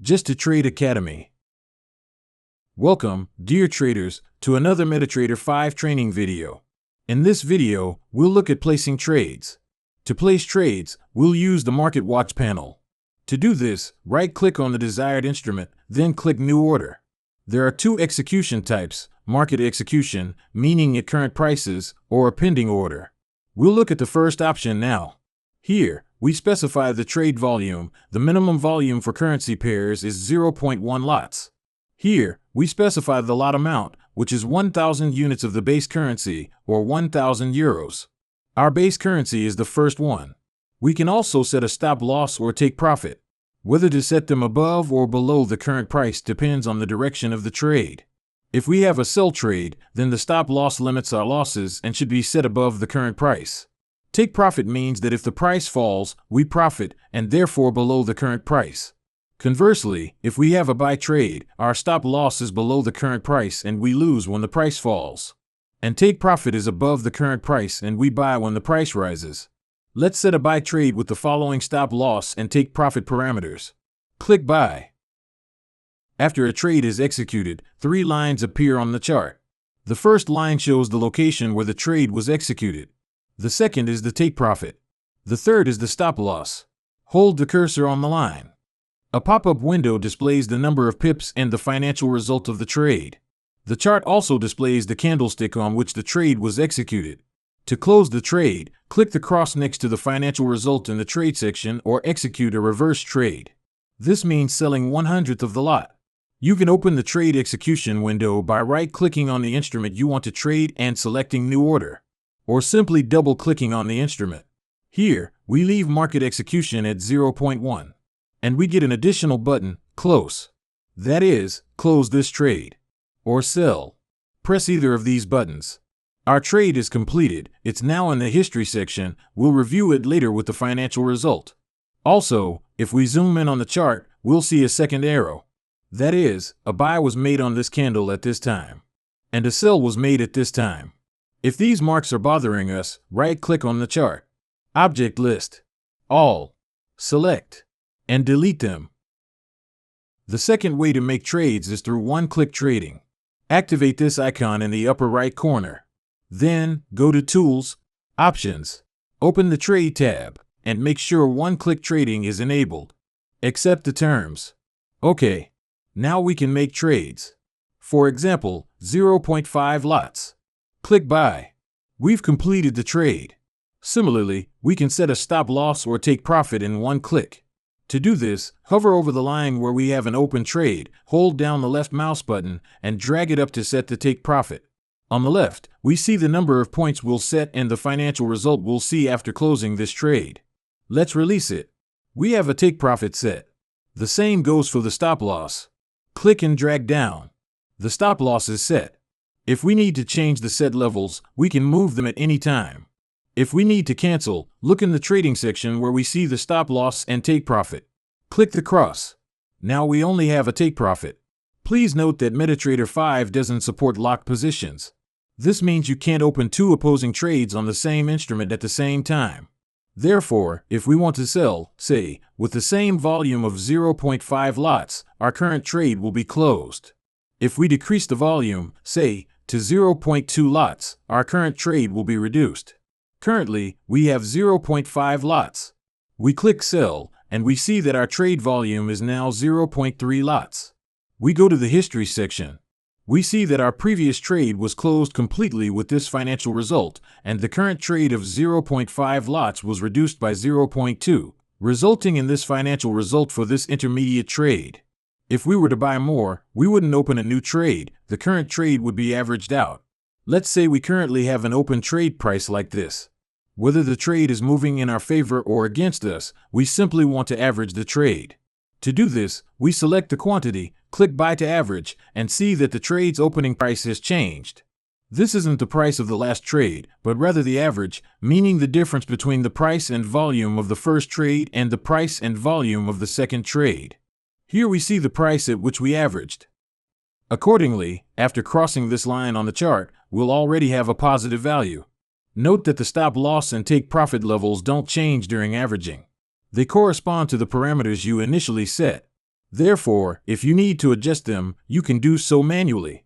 Just2Trade Academy. Welcome, dear traders, to another MetaTrader 5 training video. In this video, we'll look at placing trades. To place trades, we'll use the Market Watch panel. To do this, right-click on the desired instrument, then click New Order. There are two execution types: market execution, meaning at current prices, or a pending order. We'll look at the first option now. Here, we specify the trade volume. The minimum volume for currency pairs is 0.1 lots. Here, we specify the lot amount, which is 1,000 units of the base currency, or 1,000 euros. Our base currency is the first one. We can also set a stop loss or take profit. Whether to set them above or below the current price depends on the direction of the trade. If we have a sell trade, then the stop loss limits our losses and should be set above the current price. Take profit means that if the price falls, we profit, and therefore below the current price. Conversely, if we have a buy trade, our stop loss is below the current price and we lose when the price falls. And take profit is above the current price and we buy when the price rises. Let's set a buy trade with the following stop loss and take profit parameters. Click Buy. After a trade is executed, three lines appear on the chart. The first line shows the location where the trade was executed. The second is the take profit. The third is the stop loss. Hold the cursor on the line. A pop-up window displays the number of pips and the financial result of the trade. The chart also displays the candlestick on which the trade was executed. To close the trade, click the cross next to the financial result in the trade section or execute a reverse trade. This means selling 1/100th of the lot. You can open the trade execution window by right-clicking on the instrument you want to trade and selecting New Order, or simply double-clicking on the instrument. Here, we leave market execution at 0.1, and we get an additional button, Close. That is, close this trade, or sell. Press either of these buttons. Our trade is completed. It's now in the history section. We'll review it later with the financial result. Also, if we zoom in on the chart, we'll see a second arrow. That is, a buy was made on this candle at this time, and a sell was made at this time. If these marks are bothering us, right-click on the chart. Object List. All. Select. And delete them. The second way to make trades is through one-click trading. Activate this icon in the upper right corner. Then, go to Tools, Options. Open the Trade tab, and make sure one-click trading is enabled. Accept the terms. OK. Now we can make trades. For example, 0.5 lots. Click Buy. We've completed the trade. Similarly, we can set a stop loss or take profit in one click. To do this, hover over the line where we have an open trade, hold down the left mouse button, and drag it up to set the take profit. On the left, we see the number of points we'll set and the financial result we'll see after closing this trade. Let's release it. We have a take profit set. The same goes for the stop loss. Click and drag down. The stop loss is set. If we need to change the set levels, we can move them at any time. If we need to cancel, look in the trading section where we see the stop loss and take profit. Click the cross. Now we only have a take profit. Please note that MetaTrader 5 doesn't support locked positions. This means you can't open two opposing trades on the same instrument at the same time. Therefore, if we want to sell, say, with the same volume of 0.5 lots, our current trade will be closed. If we decrease the volume, say, to 0.2 lots, our current trade will be reduced. Currently, we have 0.5 lots. We click Sell, and we see that our trade volume is now 0.3 lots. We go to the History section. We see that our previous trade was closed completely with this financial result, and the current trade of 0.5 lots was reduced by 0.2, resulting in this financial result for this intermediate trade. If we were to buy more, we wouldn't open a new trade. The current trade would be averaged out. Let's say we currently have an open trade price like this. Whether the trade is moving in our favor or against us, we simply want to average the trade. To do this, we select the quantity, click Buy to Average, and see that the trade's opening price has changed. This isn't the price of the last trade, but rather the average, meaning the difference between the price and volume of the first trade and the price and volume of the second trade. Here we see the price at which we averaged. Accordingly, after crossing this line on the chart, we'll already have a positive value. Note that the stop loss and take profit levels don't change during averaging. They correspond to the parameters you initially set. Therefore, if you need to adjust them, you can do so manually.